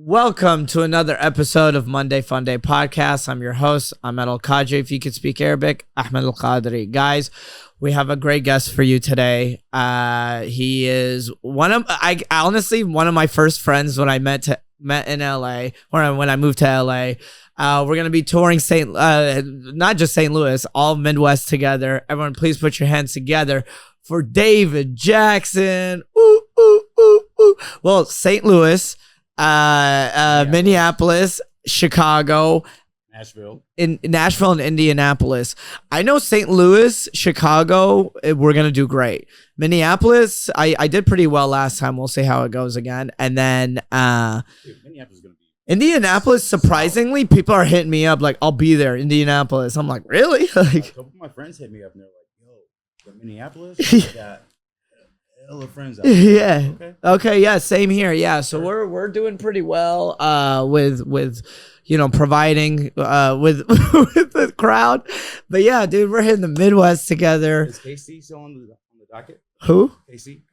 Welcome to another episode of Monday Funday Podcast. I'm your host, Ahmed Al-kadri. If you could speak Arabic, Ahmed Al-kadri. Guys, we have a great guest for you today. He is one of my first friends when I met in LA, or when I moved to LA. We're going to be touring not just St. Louis, all of Midwest together. Everyone, please put your hands together for David Jackson. Ooh, ooh, ooh, ooh. Well, St. Louis, Minneapolis, Chicago, Nashville and Indianapolis. I know St. Louis, Chicago, we're going to do great. Minneapolis, I did pretty well last time. We'll see how it goes again. And then Minneapolis is going to be Indianapolis, surprisingly, people are hitting me up like, I'll be there, Indianapolis. I'm like, really? a couple of my friends hit me up and they're like, yo, Minneapolis? I got hella friends out there. Yeah. Okay. Yeah. Same here. Yeah. So we're doing pretty well with providing with the crowd. But yeah, dude, we're hitting the Midwest together. Is Casey still on the docket? Who?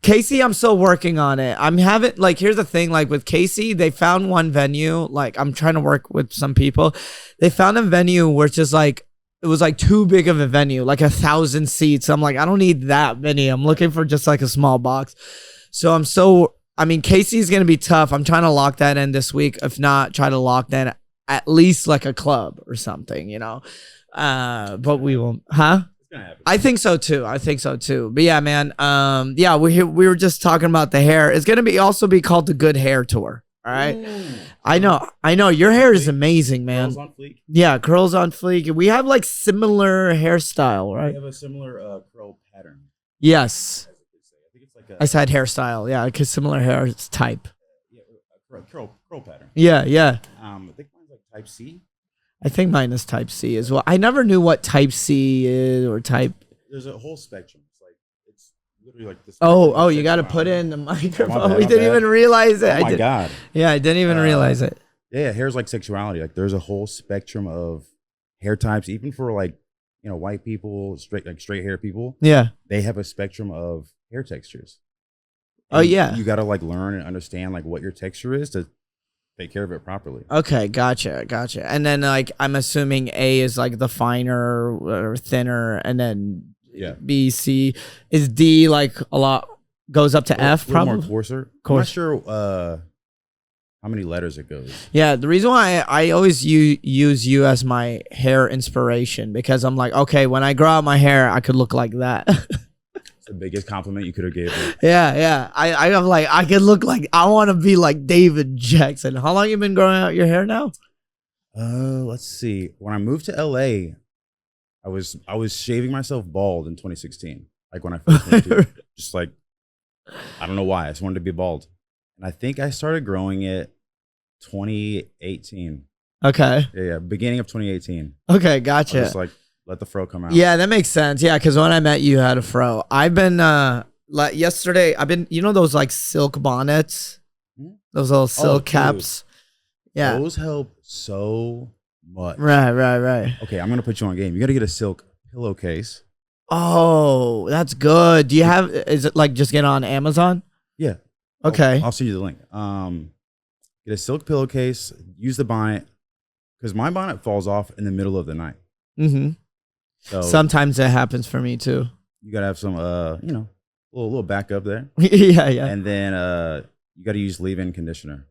Casey, I'm still working on it. Here's the thing, like with Casey, they found one venue. Like I'm trying to work with some people. They found a venue where it's just like, it was like too big of a venue, like 1,000 seats. I'm like, I don't need that many. I'm looking for just like a small box. So Casey's going to be tough. I'm trying to lock that in this week. If not, try to lock that in at least like a club or something, but we won't, huh? I think so too. But yeah, man. We were just talking about the hair. It's going to also be called the Good Hair Tour. All right. Ooh. I know. Your hair is amazing, man. Curls on fleek. Yeah, curls on fleek. We have like similar hairstyle, right? We have a similar curl pattern. Yes. I think it's like I said hairstyle. Yeah, because similar hair type. Yeah, curl pattern. Yeah. I think mine's like type C. I think mine is type C as well. I never knew what type C is or type. There's a whole spectrum. It's literally like this. Oh, you got to put in the microphone. Bad, we didn't even realize it. Oh my God. Yeah, I didn't even realize it. Yeah, hair's like sexuality. Like there's a whole spectrum of hair types, even for white people, straight hair people. Yeah. They have a spectrum of hair textures. And yeah. You got to learn and understand what your texture is to take care of it properly. Okay, gotcha. And then I'm assuming A is like the finer or thinner, and then B, C is D like a lot goes up to F probably. More coarser. I'm not sure how many letters it goes. Yeah, the reason why I always use you as my hair inspiration, because I'm like, okay, when I grow out my hair, I could look like that. It's the biggest compliment you could have gave me. Yeah. I'm like, I could look like, I want to be like David Jackson. How long you been growing out your hair now? Let's see. When I moved to LA, I was shaving myself bald in 2016. Like when I first moved here. Just like, I don't know why. I just wanted to be bald. And I think I started growing it 2018. Okay. Yeah. Beginning of 2018. Okay, gotcha. Just let the fro come out. Yeah, that makes sense. Yeah, because when I met you, had a fro. I've been yesterday. I've been those like silk bonnets, those little silk caps. Yeah, those help so much. Right. Okay, I'm gonna put you on game. You got to get a silk pillowcase. Oh, that's good. Do you have? Is it like just get on Amazon? Yeah. Okay. I'll send you the link. Get a silk pillowcase. Use the bonnet, because my bonnet falls off in the middle of the night. Mm-hmm. So sometimes that happens for me too. You gotta have some, little backup there. yeah. And then you gotta use leave-in conditioner.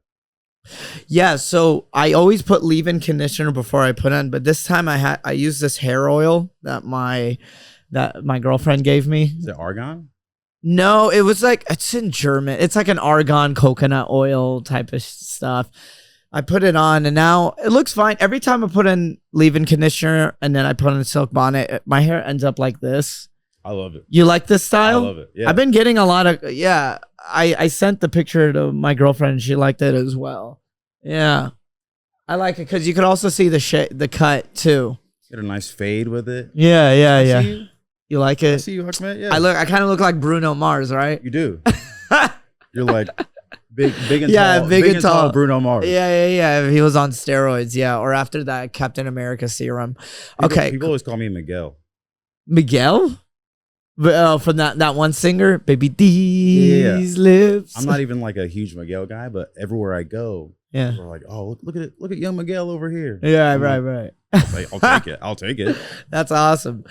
Yeah. So I always put leave-in conditioner before I put on, but this time I used this hair oil that my girlfriend gave me. Is it argan? No, it was like, it's in German. It's like an argan coconut oil type of stuff. I put it on and now it looks fine. Every time I put in leave-in conditioner and then I put in a silk bonnet, my hair ends up like this. I love it. You like this style? I love it. Yeah. I've been getting a lot of, I sent the picture to my girlfriend and she liked it as well. Yeah. I like it because you could also see the cut too. Get a nice fade with it. Yeah. You like it? I see you, Ahmed. Yeah. I kind of look like Bruno Mars, right? You do. You're like big and tall. Big and tall. Bruno Mars. Yeah. He was on steroids. Yeah. Or after that, Captain America serum. People always call me Miguel. Miguel? From that one singer, Baby D's lips. I'm not even like a huge Miguel guy, but everywhere I go, Yeah. We're like, oh, look at young Miguel over here. Yeah, right. I'll take it. I'll take it. That's awesome.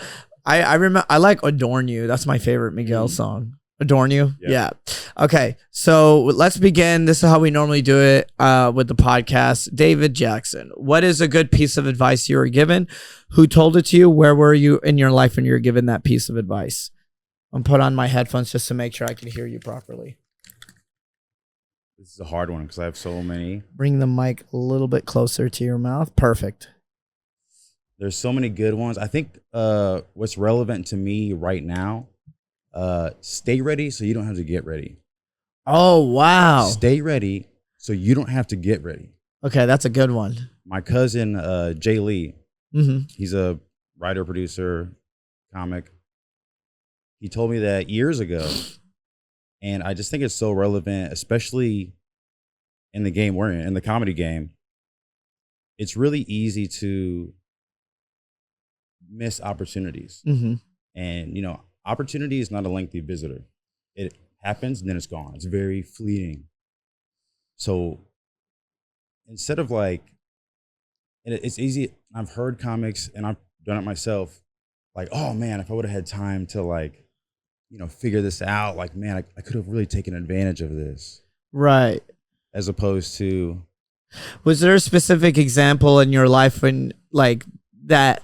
I remember I like Adorn You. That's my favorite Miguel song. Adorn You? Yeah. Okay. So let's begin. This is how we normally do it with the podcast. David Jackson, what is a good piece of advice you were given? Who told it to you? Where were you in your life when you were given that piece of advice? I'm put on my headphones just to make sure I can hear you properly. This is a hard one because I have so many. Bring the mic a little bit closer to your mouth. Perfect. There's so many good ones. I think what's relevant to me right now, stay ready so you don't have to get ready. Oh, wow. Stay ready so you don't have to get ready. Okay, that's a good one. My cousin, Jay Lee, he's a writer, producer, comic. He told me that years ago. And I just think it's so relevant, especially in the game we're in the comedy game. It's really easy to miss opportunities. And, you know, opportunity is not a lengthy visitor. It happens and then it's gone. It's very fleeting. So instead of like, it's easy. I've heard comics and I've done it myself. Like, oh man, if I would have had time to like, you know, figure this out, like, man, I could have really taken advantage of this. Right. As opposed to. Was there a specific example in your life when like that,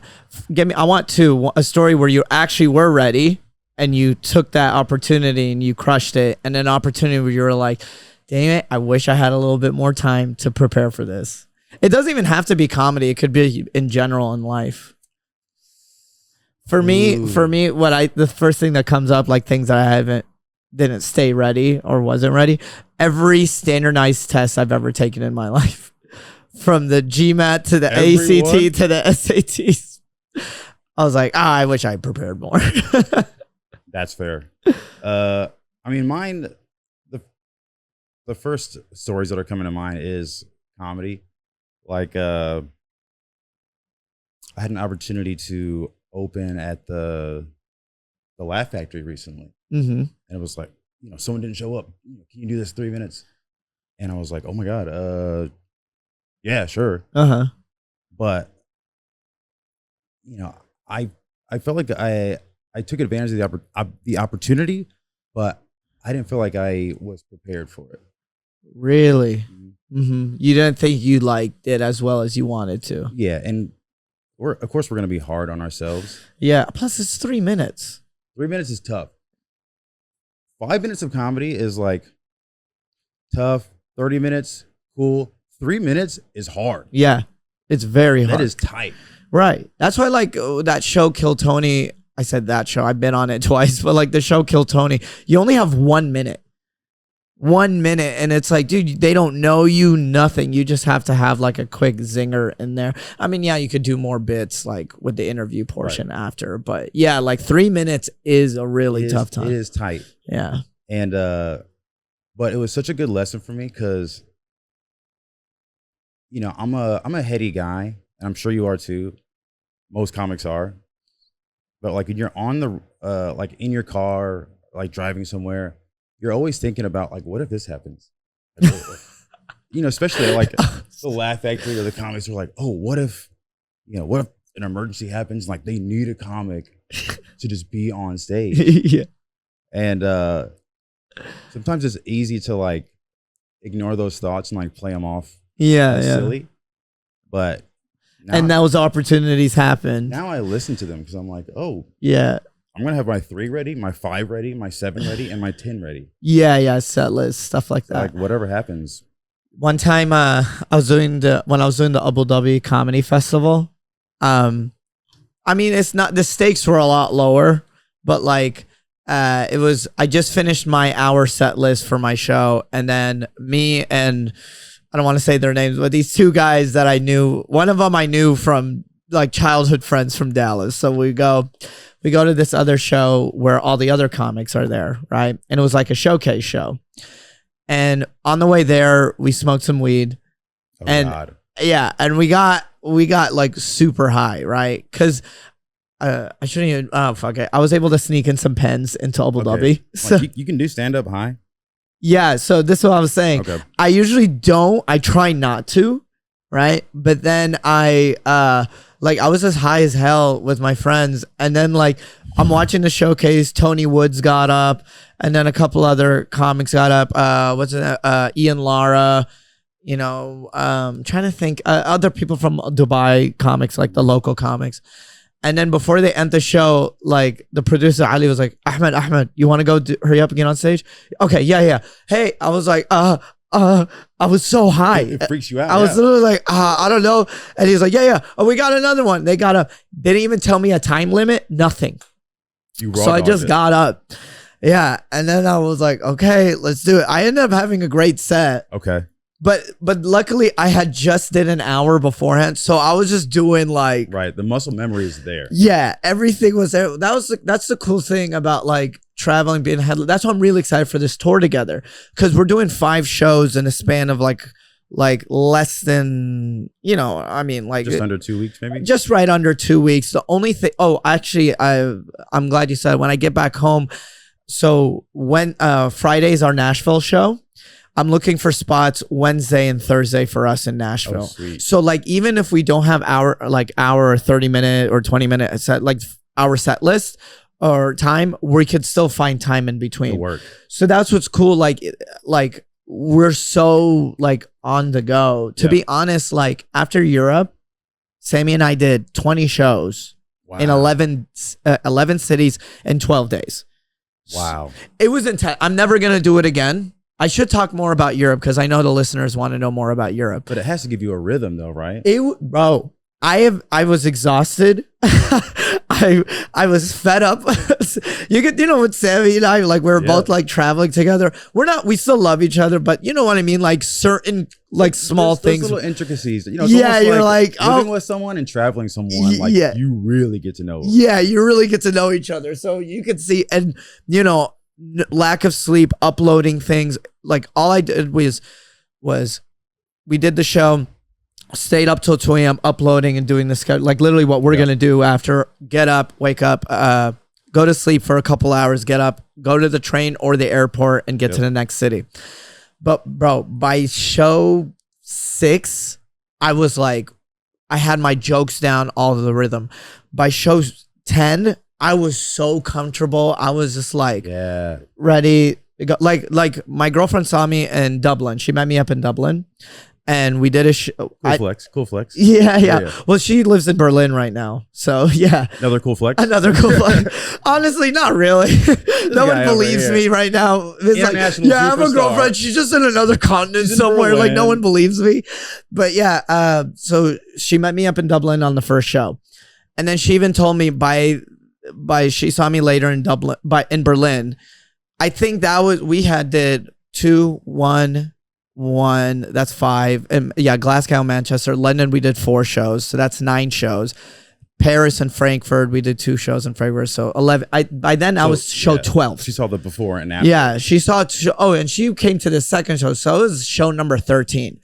I want a story where you actually were ready and you took that opportunity and you crushed it, and an opportunity where you were like, dang it, I wish I had a little bit more time to prepare for this. It doesn't even have to be comedy. It could be in general in life. For me, the first thing that comes up, like things that I didn't stay ready or wasn't ready, every standardized test I've ever taken in my life, from the GMAT to the ACT to the SATs, I was like, I wish I prepared more. That's fair. I mean, mine, the first stories that are coming to mind is comedy. Like, I had an opportunity to open at the Laugh Factory recently, and it was like, you know, someone didn't show up. Can you do this 3 minutes? And I was like, oh my god, yeah, sure. But you know, I felt like I took advantage of the opportunity, but I didn't feel like I was prepared for it. Really? You didn't think you like did as well as you wanted to? Yeah, and of course we're gonna be hard on ourselves. Yeah. Plus, it's 3 minutes. 3 minutes is tough. 5 minutes of comedy is like tough. 30 minutes, cool. 3 minutes is hard. Yeah, it's very hard. That is tight. Right. That's why, like, that show Kill Tony. I said that show. I've been on it twice, but like the show Kill Tony, you only have 1 minute. 1 minute, and it's like, dude, they don't know you, nothing. You just have to have like a quick zinger in there. I mean, yeah, you could do more bits like with the interview portion after, but yeah, like 3 minutes is a really tough time. It is tight. Yeah. And but it was such a good lesson for me because, you know, I'm a heady guy, and I'm sure you are too. Most comics are. But like when you're on the like in your car, like driving somewhere, you're always thinking about like, what if this happens? You know, especially like the Laugh Factory or the comics are like, oh, what if an emergency happens? Like they need a comic to just be on stage. Yeah. And sometimes it's easy to like ignore those thoughts and like play them off. Yeah, silly. But and those opportunities happen. Now I listen to them because I'm like, oh, yeah, I'm gonna have my 3 ready, my 5 ready, my 7 ready, and my 10 ready. Yeah, set list, stuff like that. Like whatever happens. One time, when I was doing the Abu Dhabi Comedy Festival, I mean, it's not, the stakes were a lot lower, but like, it was, I just finished my hour set list for my show, and then me and, I don't want to say their names, but these 2 guys that I knew, one of them I knew from like childhood friends from Dallas. So we go to this other show where all the other comics are there, right? And it was like a showcase show. And on the way there, we smoked some weed. Oh, and God. Yeah, and we got like super high, right? Because I shouldn't even, oh fuck it. I was able to sneak in some pens into Abu Dhabi. So you can do stand up high. Yeah, so this is what I was saying. Okay. I usually don't. I try not to, right? But then I was just high as hell with my friends, and then like I'm watching the showcase. Tony Woods got up, and then a couple other comics got up. Ian Lara, trying to think other people from Dubai comics, like the local comics. And then before they end the show, like the producer Ali was like, Ahmed, you want to go hurry up and get on stage? Okay, yeah. Hey, I was like, I was so high. It freaks you out. I was literally like, I don't know. And he's like, yeah. Oh, we got another one. They didn't even tell me a time limit, nothing. So I just got up. Yeah. And then I was like, okay, let's do it. I ended up having a great set. Okay. But luckily I had just did an hour beforehand, so I was just doing like right. The muscle memory is there. Yeah, everything was there. That's the cool thing about like traveling, being headline. That's why I'm really excited for this tour together, because we're doing 5 shows in a span of like less than just under 2 weeks, maybe. Just right under 2 weeks. The only thing. Oh, actually, I'm glad you said when I get back home. So when Friday's our Nashville show. I'm looking for spots Wednesday and Thursday for us in Nashville. Oh, sweet. So like even if we don't have hour or 30 minute or 20 minute set, like our set list or time, we could still find time in between. It'll work. So that's what's cool. Like we're so like on the go. To be honest, like after Europe, Sammy and I did 20 shows in 11 cities in 12 days. Wow. It was intense. I'm never going to do it again. I should talk more about Europe because I know the listeners want to know more about Europe. But it has to give you a rhythm though, right? Bro, I was exhausted. I was fed up. With Sammy and I, like we're both like traveling together. We still love each other, but you know what I mean? Like certain like small things. Little intricacies. You're like living with someone and traveling someone, like you really get to know. Yeah, you really get to know each other. So you can see, and lack of sleep, uploading things. Like all I did was we did the show, stayed up till 2 a.m. uploading and doing the schedule, like literally what we're gonna do after. Get up, wake up, go to sleep for a couple hours, get up, go to the train or the airport and get to the next city. But bro, by show 6, I was like, I had my jokes down, all of the rhythm. By show 10, I was so comfortable. I was just like, ready. Like my girlfriend saw me in Dublin. She met me up in Dublin, and we did a show. Cool flex. Yeah. Well, she lives in Berlin right now, so yeah. Another cool flex. Honestly, not really. No one believes me right now. It's like, I have a girlfriend. She's just in another continent somewhere. Like no one believes me. But yeah, so she met me up in Dublin on the first show, and then she even told me she saw me later in Berlin. I think that was, we did 2, 1, 1. That's 5. And Glasgow, Manchester, London. We did 4 shows, so that's 9 shows. Paris and Frankfurt, we did 2 shows in Frankfurt, so 11. By then I was show 12. She saw the before and after. Yeah, she saw. And she came to the second show, so it was show number 13.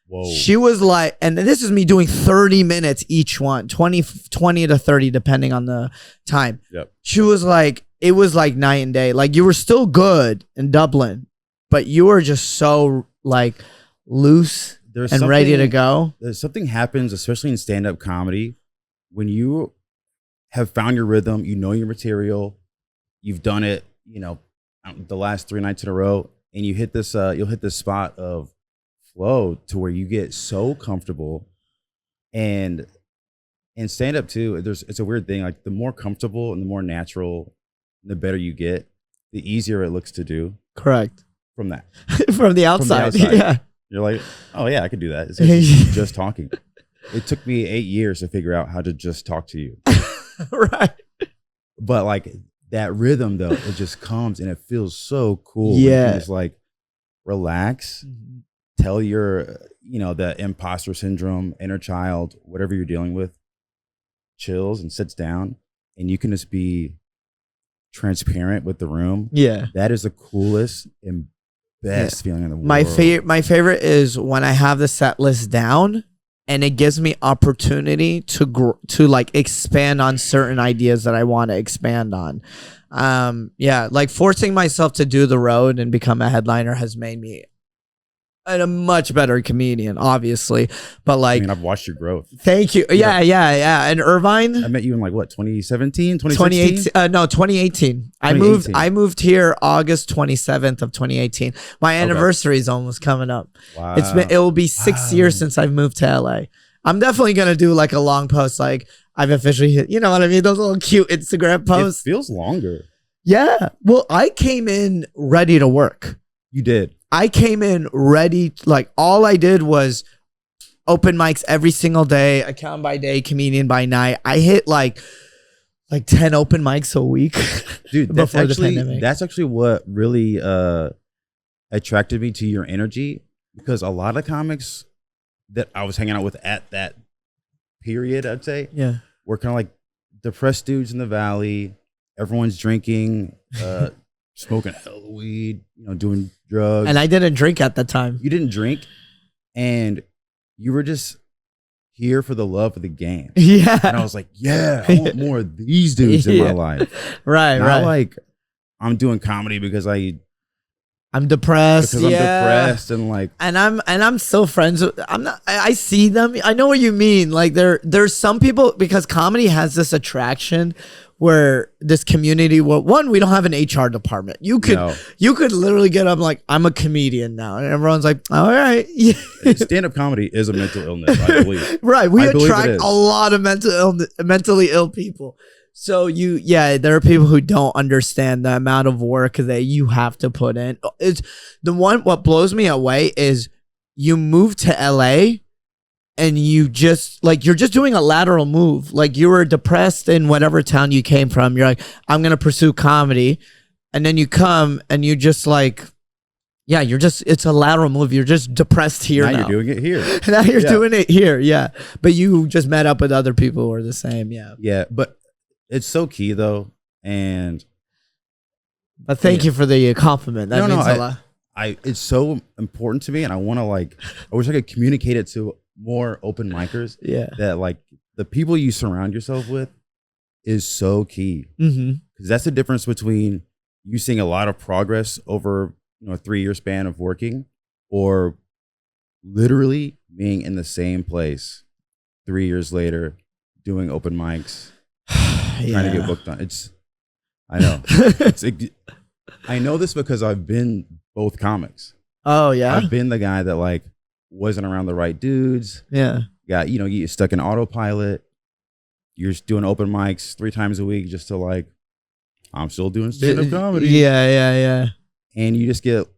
Whoa. She was like, and this is me doing 30 minutes each one, 20 to 30, depending on the time. Yep. She was like, it was like night and day. Like you were still good in Dublin, but you were just so like loose and ready to go. There's something happens, especially in stand-up comedy, when you have found your rhythm, you know your material, you've done it, the last 3 nights in a row, and you hit this, you'll hit this spot of flow to where you get so comfortable. And in stand up too, it's a weird thing. Like the more comfortable and the more natural, the better you get, the easier it looks to do. Correct. From that. From the outside. Yeah. You're like, oh yeah, I could do that. It's just talking. It took me 8 years to figure out how to just talk to you. Right. But like that rhythm though, it just comes and it feels so cool. Yeah. It's like relax. Tell your, the imposter syndrome, inner child, whatever you're dealing with, chills and sits down, and you can just be transparent with the room. Yeah. That is the coolest and best feeling in the world. My favorite is when I have the set list down and it gives me opportunity to like expand on certain ideas that I want to expand on. Yeah, like forcing myself to do the road and become a headliner has made me a much better comedian, obviously. But like, I mean, I've watched your growth. Thank you. Yeah. And Irvine, I met you in like what, 2017, 2016? 2018. I moved here August 27th of 2018. My anniversary is almost coming up. Wow. It will be 6 years since I've moved to LA. I'm definitely gonna do like a long post, like I've officially hit, you know what I mean? Those little cute Instagram posts. It feels longer. Yeah. Well, I came in ready to work. You did. I came in ready, like all I did was open mics every single day, account by day, comedian by night. I hit like 10 open mics a week. Dude, that's actually what really attracted me to your energy, because a lot of comics that I was hanging out with at that period, I'd say, were kind of like depressed dudes in the valley. Everyone's drinking, smoking hella weed, you know, doing drugs. And I didn't drink at the time. You didn't drink, and you were just here for the love of the game. Yeah. And I was like, yeah, I want more of these dudes in my life. Right. Not like I'm doing comedy because I'm depressed. Because I'm depressed and like, and I'm still friends with. I see them. I know what you mean. Like there's some people, because comedy has this attraction where this community. Well, one, we don't have an HR department. You could literally get up like, I'm a comedian now, and everyone's like, all right. Stand-up comedy is a mental illness, I believe. Right. We attract a lot of mentally ill people. So there are people who don't understand the amount of work that you have to put in. What blows me away is you move to LA and you're just doing a lateral move. Like, you were depressed in whatever town you came from. You're like, I'm going to pursue comedy. And then you come and you just like, it's a lateral move. You're just depressed here now. You're doing it here. Now you're doing it here. Yeah. But you just met up with other people who are the same. Yeah. Yeah. But it's so key though. But thank you for the compliment. That means a lot. It's so important to me, and I want to I wish I could communicate it to more open micers. Yeah. That like the people you surround yourself with is so key. Because that's the difference between you seeing a lot of progress over a 3-year span of working, or literally being in the same place 3 years later doing open mics. Trying to get booked on. I know. I know this because I've been both comics. Oh yeah. I've been the guy that like wasn't around the right dudes. Yeah. Got, you get stuck in autopilot. You're just doing open mics 3 times a week just to like, I'm still doing stand-up comedy. Yeah. And you just get,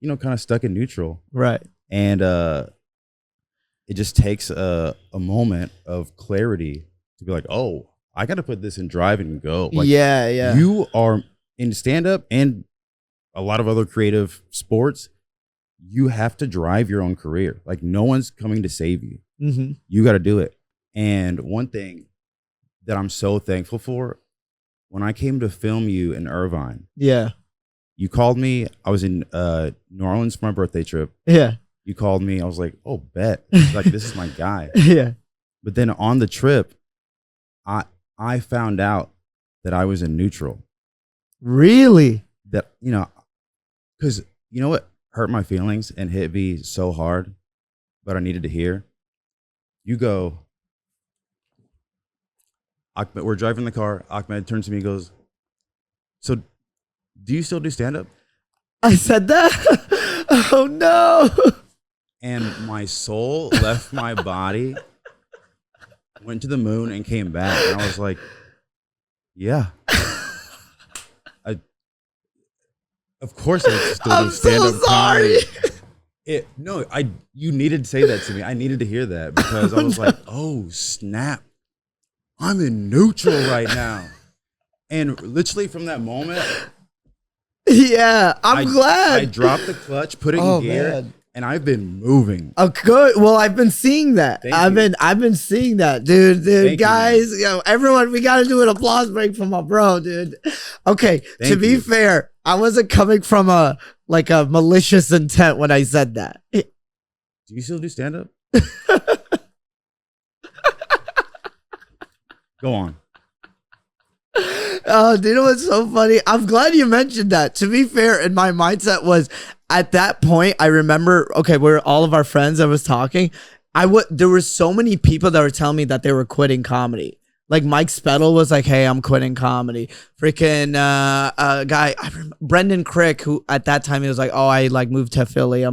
kind of stuck in neutral. Right. And it just takes a moment of clarity to be like, oh, I got to put this in drive and go. Like, yeah. You are in stand-up and a lot of other creative sports. You have to drive your own career. Like, no one's coming to save you. You got to do it. And one thing that I'm so thankful for, when I came to film you in Irvine, you called me. I was in New Orleans for my birthday trip. Yeah. You called me. I was like, oh, bet. Like, this is my guy. Yeah. But then on the trip, I found out that I was in neutral. Really? That, because you know what hurt my feelings and hit me so hard, but I needed to hear? You go, Ahmed, we're driving the car. Ahmed turns to me and goes, so do you still do stand-up? I said that? Oh, no. And my soul left my body, went to the moon and came back. And I was like, yeah. Of course I still do stand-up comedy. You needed to say that to me. I needed to hear that because I was like, oh, snap. I'm in neutral right now. And literally from that moment. Yeah, I'm glad. I dropped the clutch, put it in gear. Man. And I've been moving. Oh, good. Well, I've been seeing that. I've been seeing that, dude. Guys, everyone, we got to do an applause break for my bro, dude. Okay, to be fair, I wasn't coming from a malicious intent when I said that. Do you still do stand-up? Go on. Oh, do you know what's so funny? I'm glad you mentioned that. To be fair, and my mindset was at that point, I remember, okay, we're all of our friends that was talking. There were so many people that were telling me that they were quitting comedy. Like Mike Spettel was like, "Hey, I'm quitting comedy." Freaking guy, Brendan Crick, who at that time he was like, "Oh, I like moved to Philly."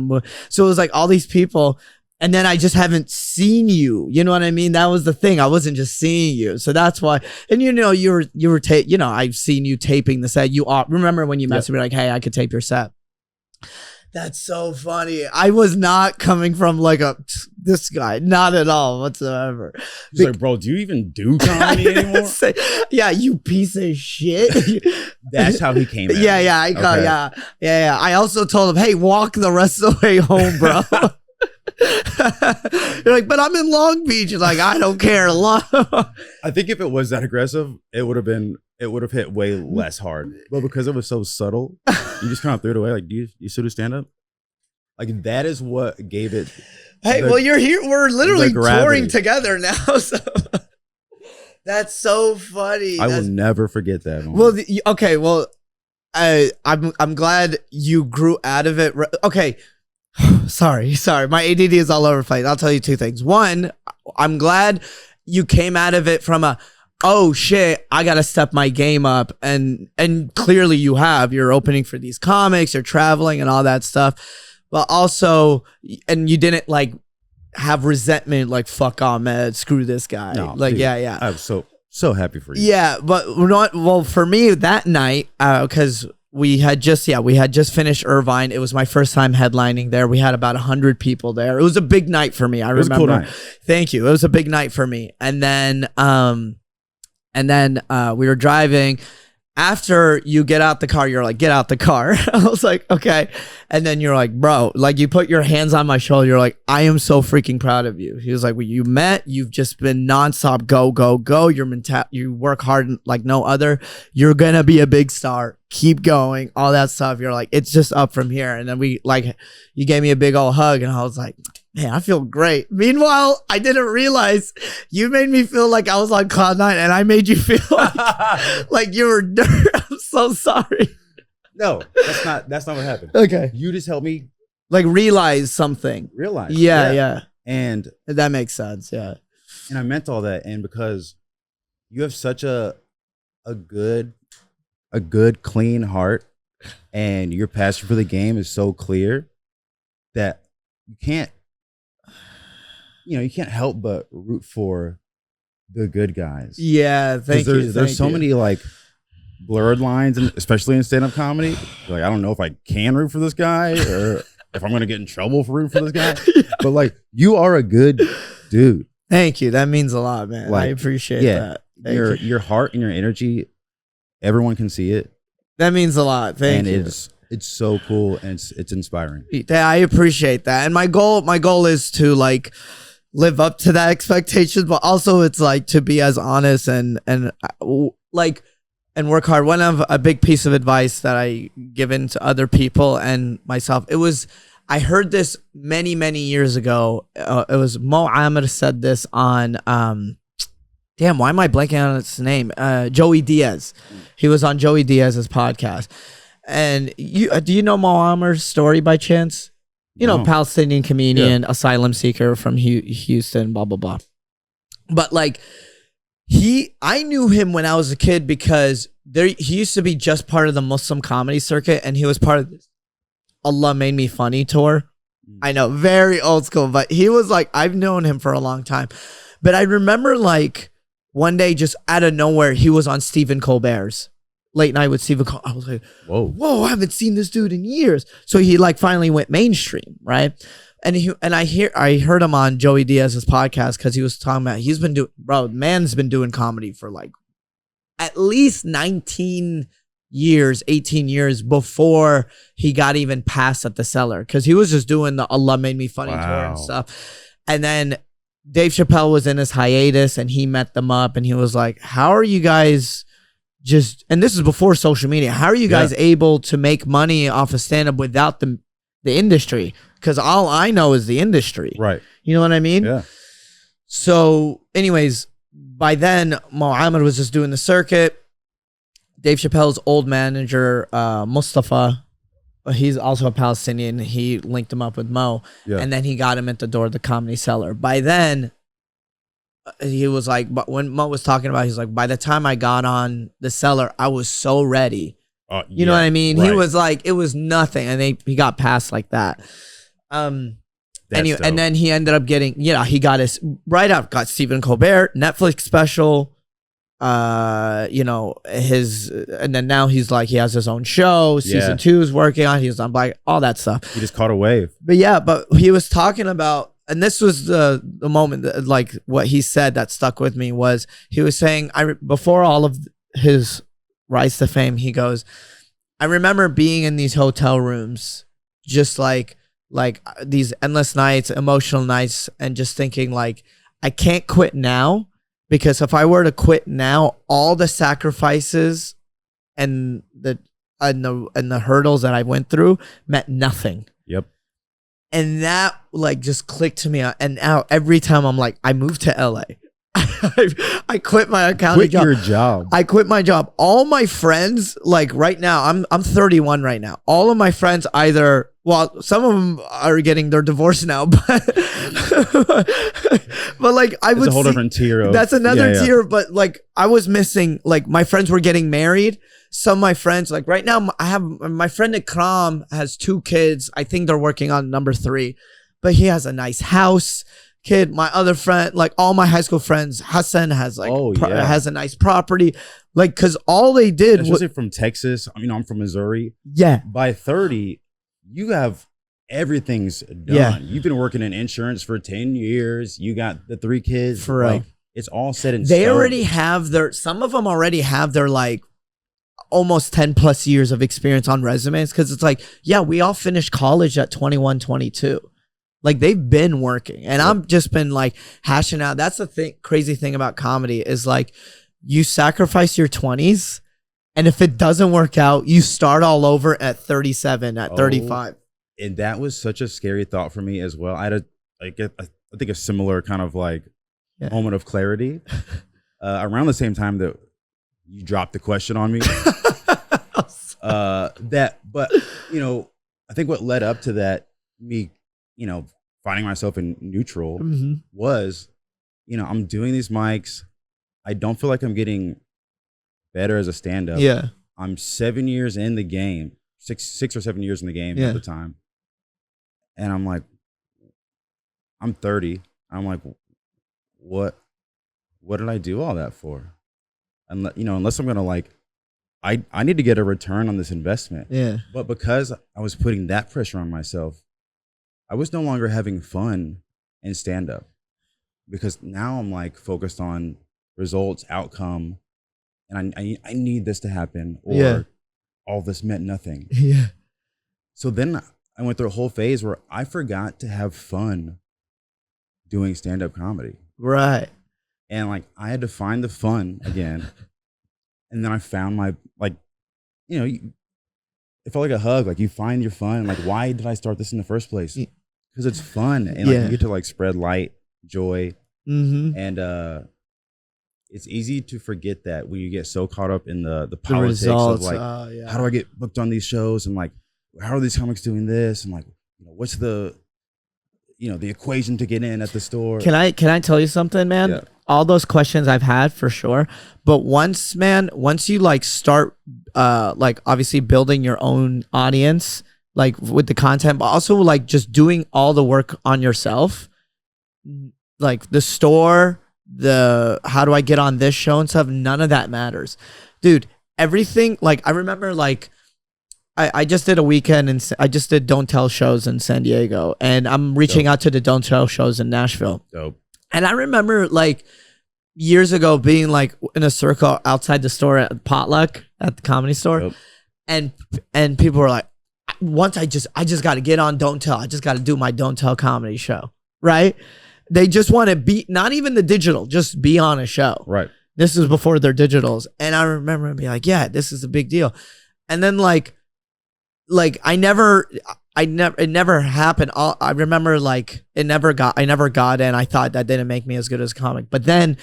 So it was like all these people, and then I just haven't seen you. You know what I mean? That was the thing. I wasn't just seeing you, so that's why. And you know, I've seen you taping the set. You remember when you messaged me like, "Hey, I could tape your set." That's so funny. I was not coming from like this guy, not at all whatsoever. He's like, bro, do you even do comedy anymore? Yeah, you piece of shit. That's how he came at Yeah, me. yeah. I also told him, hey, walk the rest of the way home, bro. You're like, but I'm in Long Beach. You're like, I don't care. I think if it was that aggressive, it would have hit way less hard. But because it was so subtle, you just kind of threw it away. Like, do you still do stand up? Like, that is what gave it. Well, you're here. We're literally touring together now. So that's so funny. I will never forget that moment. Well, okay. Well, I'm glad you grew out of it. Okay. Sorry. My ADD is all over the place. I'll tell you two things. One, I'm glad you came out of it from oh shit, I gotta step my game up, and clearly you have. You're opening for these comics, you're traveling and all that stuff, but also, and you didn't like have resentment like fuck Ahmed, screw this guy. No, like dude, yeah. I'm so happy for you. Yeah, but we're not. Well, for me that night, because we had just finished Irvine. It was my first time headlining there. We had about 100 people there. It was a big night for me. I remember. It was a cool night. Thank you. It was a big night for me. And then we were driving. After you get out the car, you're like, get out the car. I was like, okay. And then you're like, bro, like you put your hands on my shoulder. You're like, I am so freaking proud of you. He was like, well, you met, you've just been nonstop, go. You work hard like no other. You're going to be a big star. Keep going. All that stuff. You're like, it's just up from here. And then you gave me a big old hug and I was like, man, I feel great. Meanwhile, I didn't realize you made me feel like I was on cloud nine, and I made you feel like you were dirt. I'm so sorry. No, that's not what happened. Okay. You just helped me like realize something. Yeah. And that makes sense. Yeah. And I meant all that. And because you have such a good, clean heart, and your passion for the game is so clear that you can't help but root for the good guys. Yeah, thank you. There's so many like blurred lines, especially in stand-up comedy. Like, I don't know if I can root for this guy or if I'm gonna get in trouble for rooting for this guy. Yeah. But like, you are a good dude. Thank you. That means a lot, man. Like, I appreciate that. Your heart and your energy, everyone can see it. That means a lot. Thank you. It's so cool, and it's inspiring. Yeah, I appreciate that. And my goal is to like live up to that expectation, but also it's like to be as honest and work hard. One of a big piece of advice that I given to other people and myself, I heard this many years ago. It was Mo Ahmed said this on damn, why am I blanking on its name? Joey Diaz. He was on Joey Diaz's podcast. And do you know Mo Ahmed's story by chance? You know, Palestinian comedian, asylum seeker from Houston, blah, blah, blah. But like, I knew him when I was a kid because he used to be just part of the Muslim comedy circuit, and he was part of this Allah Made Me Funny tour. I know, very old school, but he was like, I've known him for a long time. But I remember like one day just out of nowhere, he was on Stephen Colbert's Late Night with Stephen Colbert. I was like, whoa, I haven't seen this dude in years. So he like finally went mainstream, right? And I heard him on Joey Diaz's podcast because he was talking about man's been doing comedy for like at least 18 years before he got even past at the Cellar, because he was just doing the Allah Made Me Funny tour and stuff. And then Dave Chappelle was in his hiatus and he met them up and he was like, how are you guys and this is before social media, how are you guys able to make money off of stand-up without the industry? Because all I know is the industry. Right. You know what I mean? Yeah. So anyways, by then, Ahmed was just doing the circuit. Dave Chappelle's old manager, Mustafa, he's also a Palestinian. He linked him up with Mo, and then he got him at the door of the Comedy Cellar. By then, he was like, but when Mo was talking about, he's like, by the time I got on the Cellar, I was so ready. You know what I mean? Right. He was like, it was nothing, and he got passed like that. And then he ended up getting, he got his right up, got Stephen Colbert Netflix special. And then now he's like, he has his own show. Season 2 is working on. He's on like all that stuff. He just caught a wave. But he was talking about, and this was the moment that, like, what he said that stuck with me was, he was saying, before all of his rise to fame, he goes, I remember being in these hotel rooms, just like these endless nights, emotional nights, and just thinking like, I can't quit now, because if I were to quit now, all the sacrifices and the hurdles that I went through meant nothing. Yep. And that like just clicked to me. And now every time I'm like, I moved to LA. I quit my accounting job. Quit your job. I quit my job. All my friends, like right now, I'm 31 right now. All of my friends either, well, some of them are getting their divorce now, but like I would. It's a whole different tier. That's another tier. But like I was missing, like my friends were getting married. Some of my friends, like right now, I have my friend Ikram has 2 kids. I think they're working on number 3, but he has a nice house. Kid, my other friend, like all my high school friends, Hassan has like has a nice property, like because all they did, especially from Texas. I mean, I'm from Missouri. Yeah, by 30, you have everything's done. Yeah. You've been working in insurance for 10 years. You got the 3 kids. For real. Like, it's all set in stone. They already have some of them already have their like almost 10 plus years of experience on resumes, because it's like, yeah, we all finished college at 21, 22. Like they've been working, and I've just been like hashing out. That's the crazy thing about comedy is like you sacrifice your 20s, and if it doesn't work out, you start all over at 37, at 35. And that was such a scary thought for me as well. I had I think a similar kind of like moment of clarity around the same time that you dropped the question on me. But I think what led up to that, me, finding myself in neutral was, I'm doing these mics. I don't feel like I'm getting better as a stand-up. Yeah. I'm 7 years in the game, six or 7 years in the game at the time. And I'm like, I'm 30. I'm like, what did I do all that for? And unless I'm gonna like, I need to get a return on this investment. Yeah. But because I was putting that pressure on myself, I was no longer having fun in stand-up, because now I'm like focused on results, outcome, and I need this to happen, or all this meant nothing. Yeah. So then I went through a whole phase where I forgot to have fun doing stand-up comedy. Right. And like I had to find the fun again. And then I found my, like, it felt like a hug. Like you find your fun. Like, why did I start this in the first place? Because it's fun, and like you get to like spread light, joy, and it's easy to forget that when you get so caught up in the politics results, of like, how do I get booked on these shows, and like, how are these comics doing this, and like, what's the the equation to get in at the store. Can I tell you something, man? Yeah. All those questions I've had for sure. But once you like start like obviously building your own audience, like with the content, but also like just doing all the work on yourself, like the store, the how do I get on this show and stuff, none of that matters. Dude, everything, like I remember like I just did a weekend and I just did Don't Tell shows in San Diego, and I'm reaching out to the Don't Tell shows in Nashville. Dope. And I remember like years ago being like in a circle outside the store at Potluck at the Comedy Store. Dope. And people were like, once I just got to get on Don't Tell. I just got to do my Don't Tell comedy show. Right? They just want to be, not even the digital, just be on a show. Right. This is before their digitals. And I remember being like, yeah, this is a big deal. And then like it never happened. I remember like I never got in. I thought that didn't make me as good as a comic. But then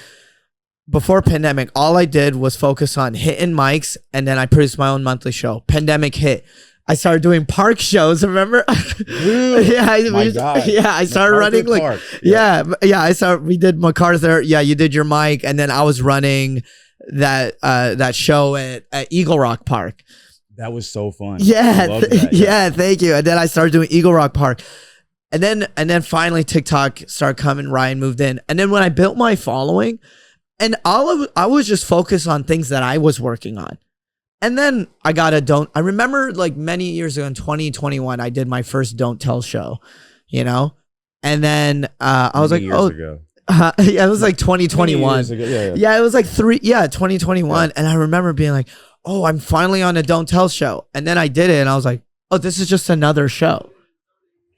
before pandemic, all I did was focus on hitting mics, and then I produced my own monthly show. Pandemic hit. I started doing park shows. Remember? Yeah, I started running like Park. We did MacArthur. Yeah, you did your mic, and then I was running that show at Eagle Rock Park. That was so fun. Yeah, thank you. And then I started doing Eagle Rock Park, and then finally TikTok started coming. Ryan moved in, and then when I built my following, and I was just focused on things that I was working on. And then I remember like many years ago in 2021, I did my first Don't Tell show, you know? And then I was like, ago. Yeah, it was like 2021. Yeah, it was like 2021. Yeah. And I remember being like, oh, I'm finally on a Don't Tell show. And then I did it and I was like, oh, this is just another show,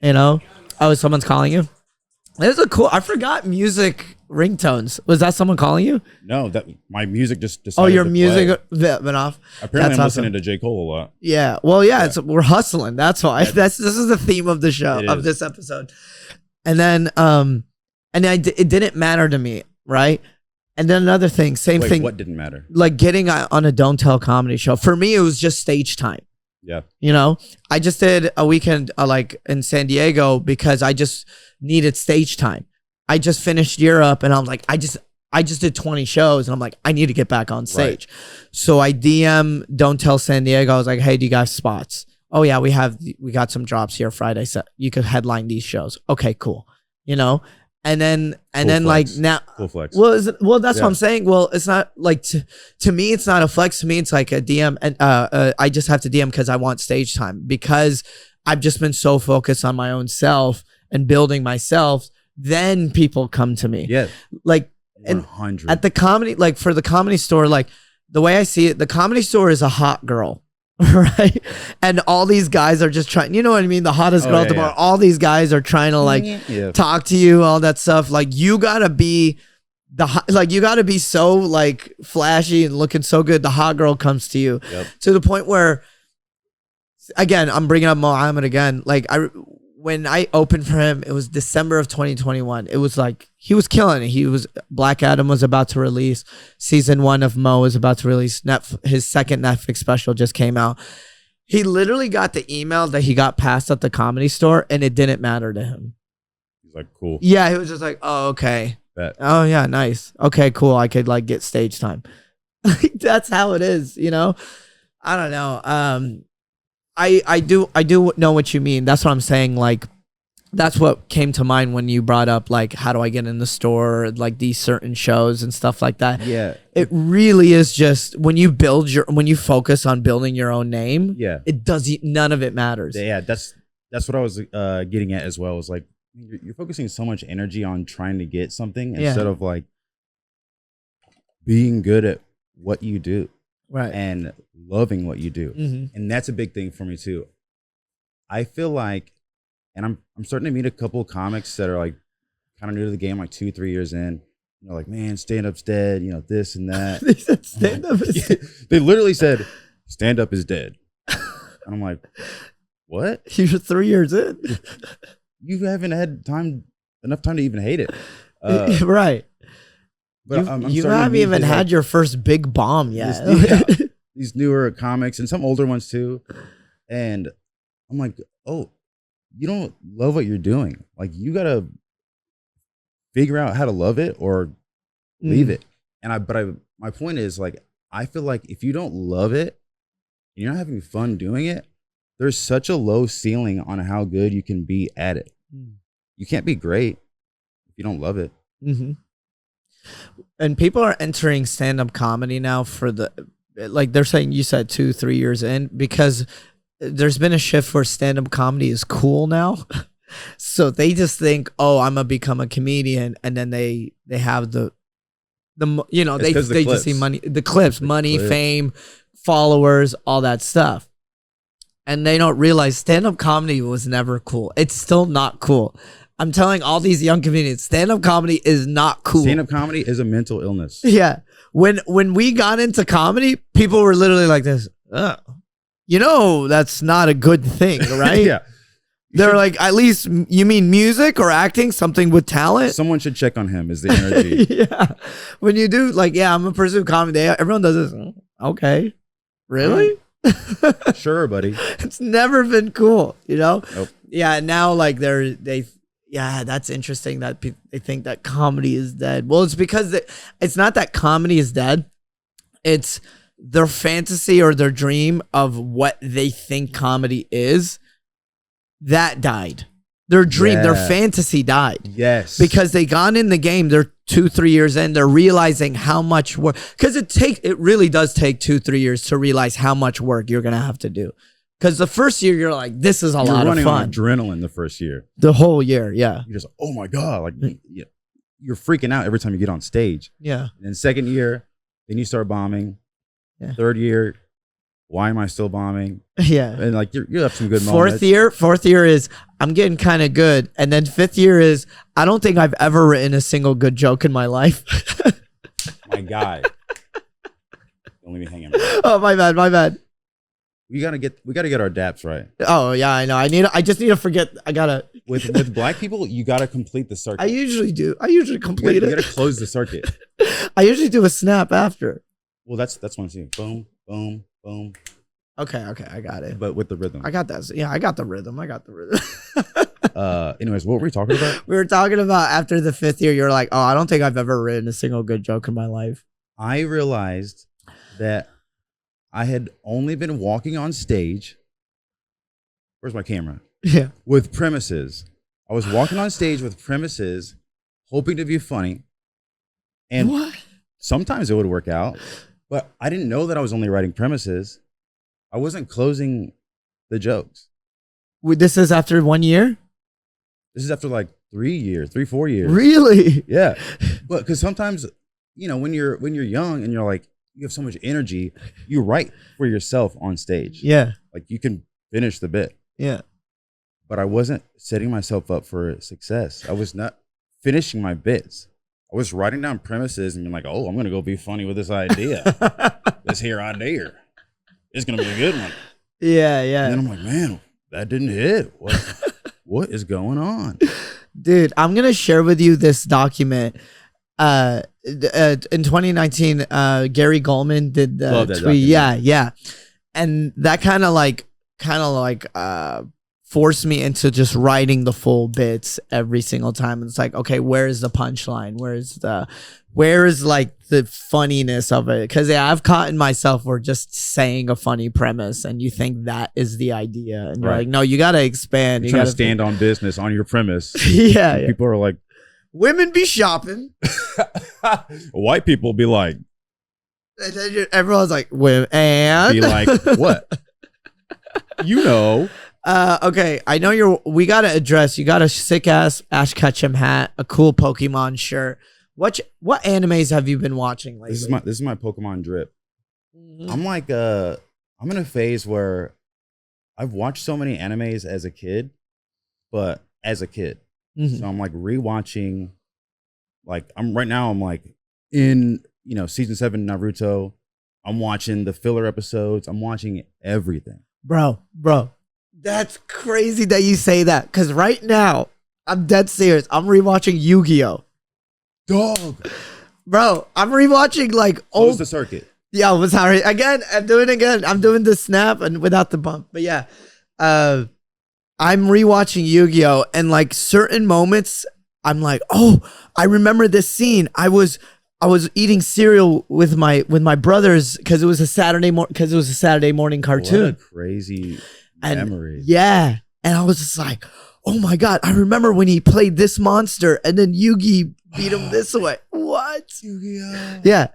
you know? Oh, someone's calling you? This is I forgot music ringtones. Was that someone calling you? No, that my music just decided. Oh, your to music play. went off. Apparently, I'm listening to J. Cole a lot. Yeah. Well, yeah. We're hustling. That's why. This is the theme of the show of this episode. And then it didn't matter to me, right? And then another thing, same thing. What didn't matter? Like getting on a Don't Tell comedy show. For me, it was just stage time. Yeah. You know, I just did a weekend like in San Diego because I just needed stage time. I just finished Europe and I'm like, I just did 20 shows and I'm like, I need to get back on stage. Right. So I DM Don't Tell San Diego. I was like, hey, do you guys spots? Oh yeah, we got some drops here Friday. So you could headline these shows. Okay, cool. You know? And then like now, full flex. Well, that's what I'm saying. Well, it's not like to me, it's not a flex. To me, it's like a DM, and I just have to DM because I want stage time because I've just been so focused on my own self and building myself. Then people come to me. Yeah, like 100 at the comedy, like for the Comedy Store, like the way I see it, the Comedy Store is a hot girl. Right, and all these guys are just trying, you know what I mean, the hottest girl at the bar, all these guys are trying to like talk to you, all that stuff. Like you gotta be you gotta be so like flashy and looking so good, the hot girl comes to you. To the point where, again, I'm bringing up Ahmed again, like when I opened for him, it was December of 2021. It was like, he was killing it. Black Adam was about to release. Season 1 of Mo was about to release. His second Netflix special just came out. He literally got the email that he got passed at the Comedy Store and it didn't matter to him. He's like, cool. Yeah, he was just like, oh, okay. Bet. Oh yeah, nice. Okay, cool. I could like get stage time. That's how it is, you know? I don't know. I do know what you mean. That's what I'm saying. Like, that's what came to mind when you brought up, like, how do I get in the store, like these certain shows and stuff like that. Yeah. It really is just when you focus on building your own name. Yeah. None of it matters. Yeah. That's what I was getting at as well. Is like, you're focusing so much energy on trying to get something instead of like being good at what you do. Right. And loving what you do. Mm-hmm. And that's a big thing for me too. I feel like, and I'm starting to meet a couple of comics that are like kind of new to the game, like 2-3 years in. You know, like, man, stand-up's dead, you know, this and that. They said stand-up is dead. They literally said, stand-up is dead. And I'm like, what? You're 3 years in. You haven't had enough time to even hate it. Right. But you haven't even had your first big bomb yet. These newer comics and some older ones too. And I'm like, oh, you don't love what you're doing. Like, you got to figure out how to love it or leave it. And my point is, like, I feel like if you don't love it, and you're not having fun doing it, there's such a low ceiling on how good you can be at it. You can't be great if you don't love it. Mm-hmm. And people are entering stand-up comedy now like they're saying, you said 2-3 years in, because there's been a shift where stand-up comedy is cool now. So they just think, oh, I'm gonna become a comedian, and then they have they just see money, the clips, fame, followers, all that stuff. And they don't realize stand-up comedy was never cool. It's still not cool. I'm telling all these young comedians, stand-up comedy is not cool. Stand-up comedy is a mental illness. Yeah. When we got into comedy, people were literally like this, you know, that's not a good thing, right? Yeah. They're like, at least you mean music or acting, something with talent. Someone should check on him. Is the energy? Yeah, when you do like, yeah, I'm a pursue comedy. Everyone does this. Okay, really? Sure, buddy. It's never been cool, you know. Nope. Yeah, now like yeah, that's interesting that they think that comedy is dead. Well, it's because it's not that comedy is dead. It's their fantasy or their dream of what they think comedy is. That died. Their dream, their fantasy died. Yes. Because they gone in the game, they're 2-3 years in, they're realizing how much work, because it really does take 2-3 years to realize how much work you're gonna have to do. Because the first year you're like, this is a lot of fun. You're running on adrenaline the first year. The whole year, yeah. You're just, oh my God, like you're freaking out every time you get on stage. Yeah. And then second year, then you start bombing. Yeah. Third year, why am I still bombing? Yeah. And like you have some good moments. Fourth year is I'm getting kind of good. And then fifth year is I don't think I've ever written a single good joke in my life. My guy. Don't leave me hanging. Oh, my bad. We gotta get our daps right. Oh yeah, I know. I just need to forget. I gotta with black people, you gotta complete the circuit. I usually do. I usually complete it. You gotta close the circuit. I usually do a snap after. Well, that's one too. Boom, boom, boom. Okay, I got it. But with the rhythm. I got that. Yeah, I got the rhythm. Anyways, what were we talking about? We were talking about after the fifth year, you're like, oh, I don't think I've ever written a single good joke in my life. I realized that I had only been walking on stage. Where's my camera? Yeah. With premises. I was walking on stage with premises, hoping to be funny. And what? Sometimes it would work out, but I didn't know that I was only writing premises. I wasn't closing the jokes. This is after 1 year? This is after like 4 years. Really? Yeah. But because sometimes, when you're young and you're like, you have so much energy, you write for yourself on stage. Yeah. Like you can finish the bit. Yeah. But I wasn't setting myself up for success. I was not finishing my bits. I was writing down premises and being like, oh, I'm going to go be funny with this idea. This here idea. It's going to be a good one. Yeah. And then I'm like, man, that didn't hit. What is going on? Dude, I'm going to share with you this document. In 2019, Gary Goldman did the tweet. Yeah. And that kind of like forced me into just writing the full bits every single time. And it's like, okay, where is the punchline? Where is like the funniness of it? Because I've caught in myself where just saying a funny premise and you think that is the idea. And you're like, no, you got to expand. You're trying to stand on business on your premise. Yeah. People are like, women be shopping. White people be like, and then everyone's like, women, and be like, what? Okay, I know we gotta address. You got a sick ass Ash Ketchum hat, a cool Pokemon shirt. What animes have you been watching lately? This is my Pokemon drip. Mm-hmm. I'm like I'm in a phase where I've watched so many animes as a kid. Mm-hmm. So I'm like rewatching. Like I'm like in season 7 Naruto. I'm watching the filler episodes. I'm watching everything. Bro. That's crazy that you say that. Because right now, I'm dead serious. I'm rewatching Yu-Gi-Oh! Dog. Bro, I'm rewatching like old. Close the circuit. Yeah, I'm sorry. Again, I'm doing it again. I'm doing the snap and without the bump. But yeah, I'm rewatching Yu-Gi-Oh! And like certain moments, I'm like, oh, I remember this scene. I was eating cereal with my brothers because it was a Saturday morning cartoon. What a crazy memory. Yeah. And I was just like, oh my God, I remember when he played this monster and then Yugi beat him this way. What? Yu-Gi-Oh! Yeah.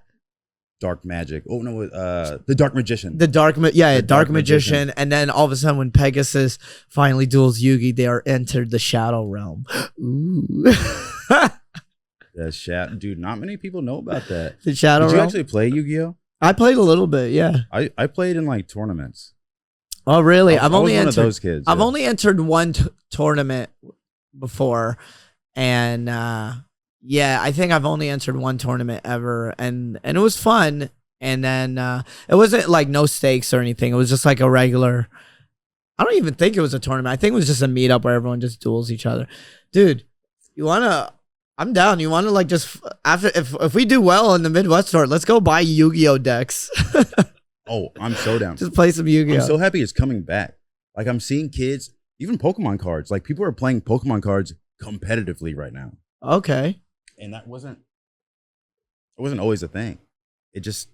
Dark magic. Oh no, the Dark Magician. Dark Magician. And then all of a sudden when Pegasus finally duels Yugi, they are entered the Shadow Realm. Ooh. Dude, not many people know about that. The Shadow Realm. Did you actually play Yu-Gi-Oh? I played a little bit, yeah. I played in like tournaments. Oh, really? I was one of those kids. I've only entered one tournament before, and I think I've only entered one tournament ever, and it was fun. And then it wasn't like no stakes or anything. It was just like a regular. I don't even think it was a tournament. I think it was just a meetup where everyone just duels each other. Dude, you wanna? I'm down. You wanna like just after if we do well in the Midwest store, let's go buy Yu-Gi-Oh decks. Oh, I'm so down. Just play some Yu-Gi-Oh. I'm so happy it's coming back. Like I'm seeing kids, even Pokemon cards. Like people are playing Pokemon cards competitively right now. Okay. And it wasn't always a thing. It just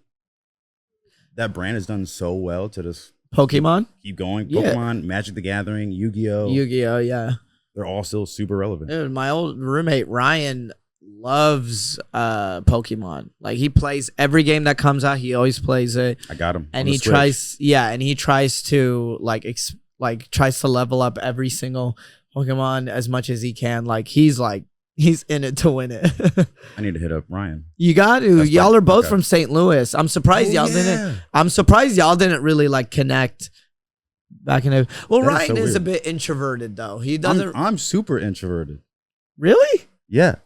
that brand has done so well to just Pokemon keep going. Yeah. Pokemon, Magic the Gathering, Yu-Gi-Oh. Yu-Gi-Oh, yeah. They're all still super relevant. Dude, my old roommate Ryan loves Pokemon. Like he plays every game that comes out. He always plays it. I got him. And he tries to tries to level up every single Pokemon as much as he can. He's in it to win it. I need to hit up Ryan. You got to. That's y'all are both okay. from St. Louis. I'm surprised y'all didn't. I'm surprised y'all didn't really like connect back in the. Well, That Ryan so is a weird. bit introverted though. He doesn't. I'm super introverted. Really? Yeah.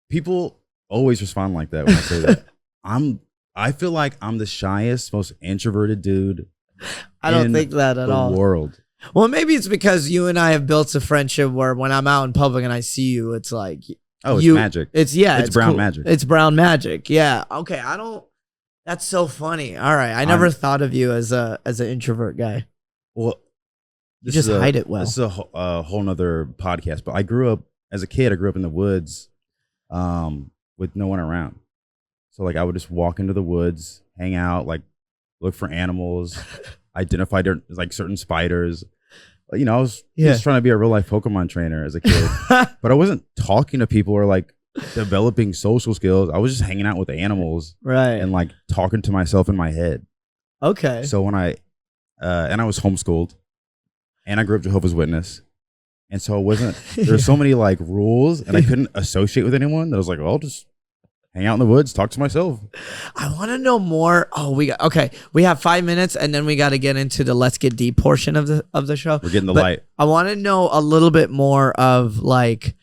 People always respond like that when I say that. I feel like I'm the shyest, most introverted dude. I don't think that at all. The world. Well, maybe it's because you and I have built a friendship where when I'm out in public and I see you, it's like, oh, it's magic. It's brown cool. magic. It's brown magic. Yeah. Okay. That's so funny. All right. I never thought of you as an introvert guy. Well, You just hide it well. This is a whole nother podcast, but as a kid, I grew up in the woods with no one around. So like I would just walk into the woods, hang out, like look for animals, identify like certain spiders. You know, I was just trying to be a real life Pokemon trainer as a kid, but I wasn't talking to people or like developing social skills. I was just hanging out with the animals, right? And like talking to myself in my head. Okay. So when I was homeschooled, and I grew up Jehovah's Witness, and so it wasn't. There were so many like rules, and I couldn't associate with anyone. That I was like, well, I'll just hang out in the woods, talk to myself. I want to know more. Oh, we have 5 minutes, and then we got to get into the let's get deep portion of the show. We're getting the light. I want to know a little bit more of like,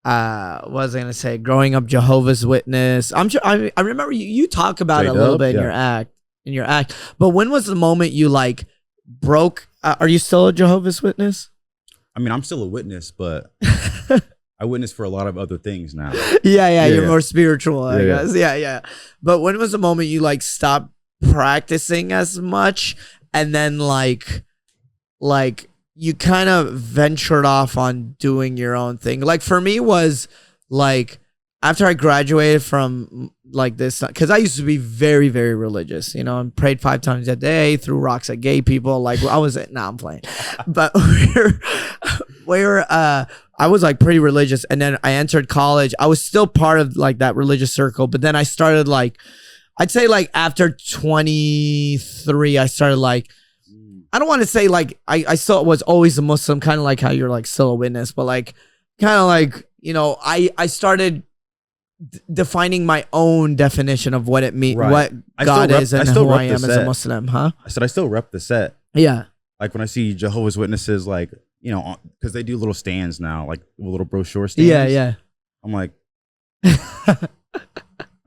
what was I gonna say? Growing up Jehovah's Witness. I remember you talk about it a little bit in your act. But when was the moment you like broke? Are you still a Jehovah's Witness? I mean, I'm still a witness, but I witness for a lot of other things now. Yeah, you're more spiritual, I Yeah, guess. Yeah. But when was the moment you like stopped practicing as much and then like you kind of ventured off on doing your own thing? Like for me was like after I graduated from like this, because I used to be very, very religious, you know, and prayed 5 times a day, threw rocks at gay people. Like I was, I'm playing, but I was like pretty religious. And then I entered college. I was still part of like that religious circle, but then I started like, I'd say like after 23, I started like, I don't want to say like, I still was always a Muslim, kind of like how you're like still a witness, but like, kind of like, you know, I started defining my own definition of what it means, what God is, and who I am as a Muslim, huh? I said I still rep the set. Yeah. Like when I see Jehovah's Witnesses, like, you know, because they do little stands now, like little brochure stands. Yeah. I'm like,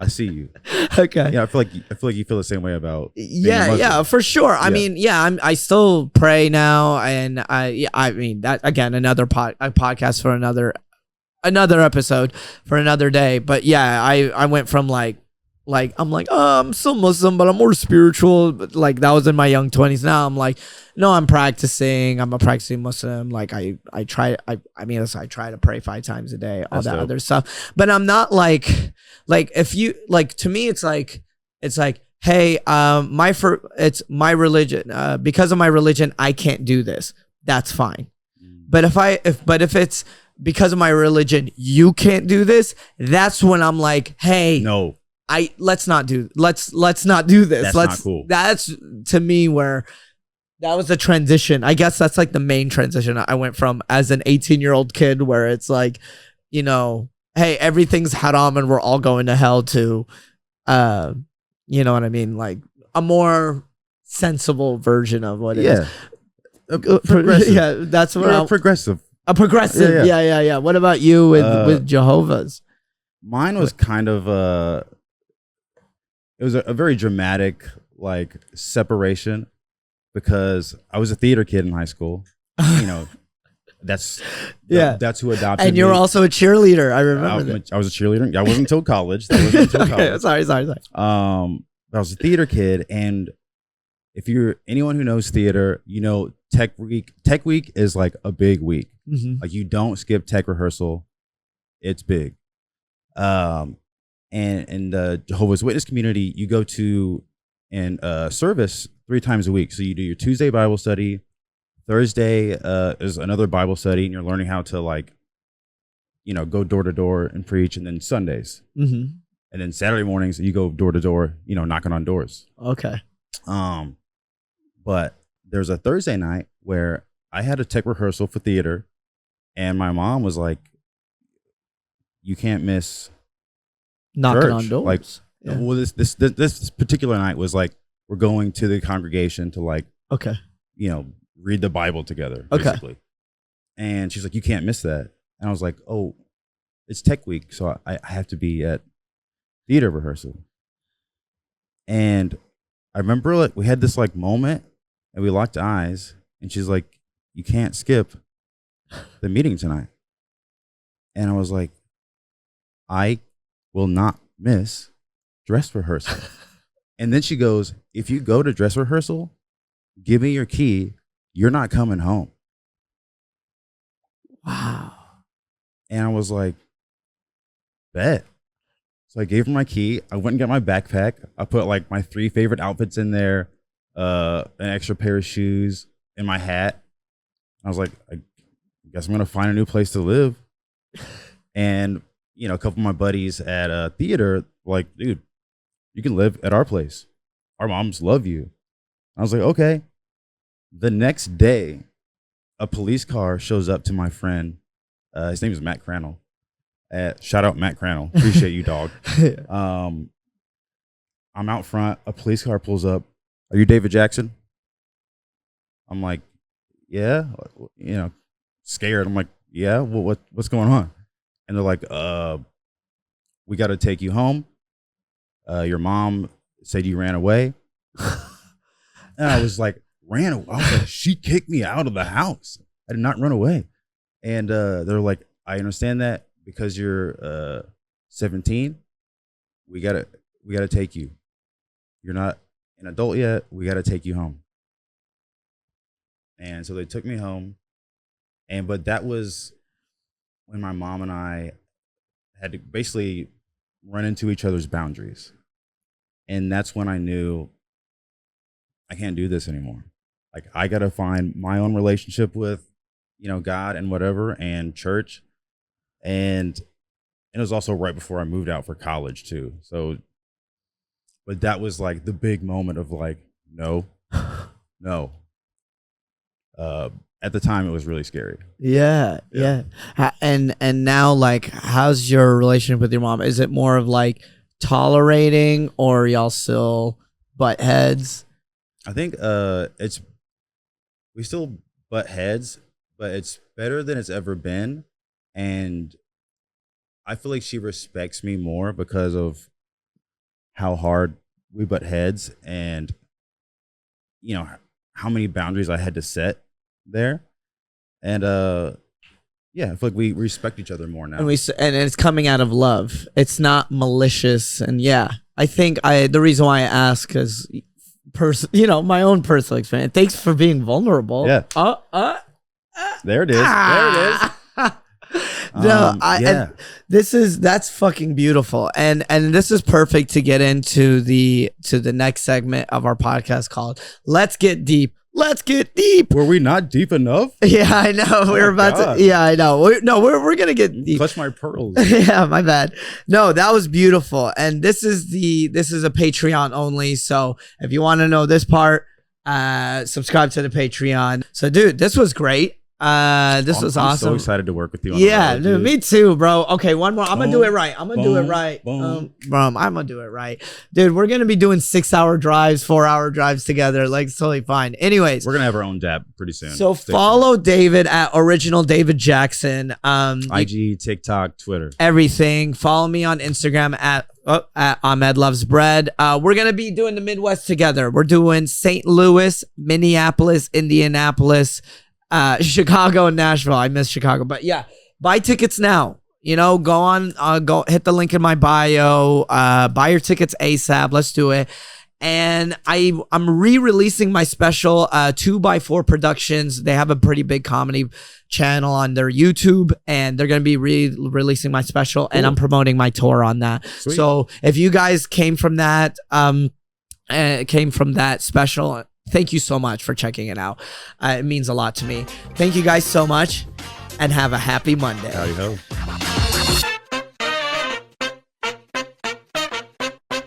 I see you. Okay. Yeah, I feel like you feel the same way about. Yeah, for sure. I mean, I still pray now, and I mean that again, another podcast for another episode for another day. But yeah, I went from like I'm like, oh, I'm still Muslim, but I'm more spiritual. But like that was in my young 20s. Now I'm like, no, I'm practicing. I'm a practicing Muslim. Like I try to pray 5 times a day, all that other stuff. But I'm not like if you like, to me, it's like, hey, it's my religion. Because of my religion, I can't do this. That's fine. But if it's because of my religion, you can't do this, that's when I'm like, hey, no, let's not do this. That's not cool. That's to me where that was the transition. I guess that's like the main transition I went from as an 18-year-old kid where it's like, you know, hey, everything's haram and we're all going to hell, to you know what I mean? Like a more sensible version of what it is. Progressive. Yeah, that's what I'm progressive. A progressive. Yeah. What about you with Jehovah's? Mine was kind of it was a very dramatic like separation, because I was a theater kid in high school. you know, that's who adopted me. And you're also a cheerleader. I remember that. I was a cheerleader. I wasn't until college. That wasn't until college. Sorry. I was a theater kid, and if you're anyone who knows theater, you know Tech Week. Tech Week is like a big week. Mm-hmm. Like you don't skip tech rehearsal. It's big. And in the Jehovah's Witness community, you go to service 3 times a week. So you do your Tuesday Bible study. Thursday is another Bible study, and you're learning how to like, you know, go door to door and preach. And then Sundays, mm-hmm. and then Saturday mornings you go door to door, you know, knocking on doors. Okay. But there's a Thursday night where I had a tech rehearsal for theater, and my mom was like, "You can't miss knocking church." on doors. Like, yeah. well, this particular night was like we're going to the congregation to like, okay, you know, read the Bible together, okay. basically. And she's like, "You can't miss that." And I was like, "Oh, it's Tech Week, so I have to be at theater rehearsal." And I remember like we had this like moment, and we locked eyes, and she's like, "You can't skip the meeting tonight." And I was like, "I will not miss dress rehearsal." And then she goes, "If you go to dress rehearsal, give me your key. You're not coming home." Wow. And I was like, bet. So I gave her my key. I went and got my backpack. I put like my 3 favorite outfits in there, an extra pair of shoes, and my hat. I was like, I guess I'm going to find a new place to live. And, you know, a couple of my buddies at theater were like, "Dude, you can live at our place. Our moms love you." I was like, okay. The next day, a police car shows up to my friend. His name is Matt Crannell. Shout out Matt Crannell. Appreciate you, dog. I'm out front. A police car pulls up. "Are you David Jackson?" I'm like, "Yeah." You know, scared. I'm like, "Yeah. Well, what's going on?" And they're like, "We got to take you home. Your mom said you ran away." And I was like, ran away? I was like, she kicked me out of the house. I did not run away. And they're like, "I understand that because you're 17. We gotta take you. You're not an adult yet. We gotta take you home." And so they took me home. But that was when my mom and I had to basically run into each other's boundaries. And that's when I knew I can't do this anymore. Like, I got to find my own relationship with, you know, God and whatever, and church. And it was also right before I moved out for college too. So, but that was like the big moment of like, no. At the time, it was really scary. Yeah. And now, like, how's your relationship with your mom? Is it more of like tolerating, or y'all still butt heads? I think we still butt heads, but it's better than it's ever been. And I feel like she respects me more because of how hard we butt heads, and, you know, how many boundaries I had to set there. And yeah, I feel like we respect each other more now. And it's coming out of love. It's not malicious. And yeah, I think the reason why I ask is you know, my own personal experience. Thanks for being vulnerable. Yeah. There it is. There it is. No, that's fucking beautiful. And this is perfect to get into the next segment of our podcast called Let's Get Deep. Let's get deep. Were we not deep enough? Yeah, I know. We're about to. Yeah, I know. We're gonna get deep. Clutch my pearls. Yeah, my bad. No, that was beautiful. And this is a Patreon only. So if you want to know this part, subscribe to the Patreon. So, dude, this was great. This was awesome. I'm so excited to work with you on yeah, the road, dude, me too, bro. Okay, one more. I'm gonna do it right. I'm gonna do it right. Boom. Bro, I'm gonna do it right. Dude, we're gonna be doing 6-hour drives, 4-hour drives together. Like, it's totally fine. Anyways. We're gonna have our own dab pretty soon. So follow David at Original David Jackson. IG, TikTok, Twitter. Everything. Follow me on Instagram at Ahmed Loves Bread. We're gonna be doing the Midwest together. We're doing St. Louis, Minneapolis, Indianapolis, Chicago and Nashville. I miss Chicago, but yeah, buy tickets now. You know, go hit the link in my bio. Buy your tickets ASAP. Let's do it. And I'm re-releasing my special 2x4 Productions. They have a pretty big comedy channel on their YouTube, and they're going to be releasing my special. Cool. And I'm promoting my tour on that. Sweet. So if you guys came from that special, thank you so much for checking it out. It means a lot to me. Thank you guys so much, and have a happy Monday. Howdy ho.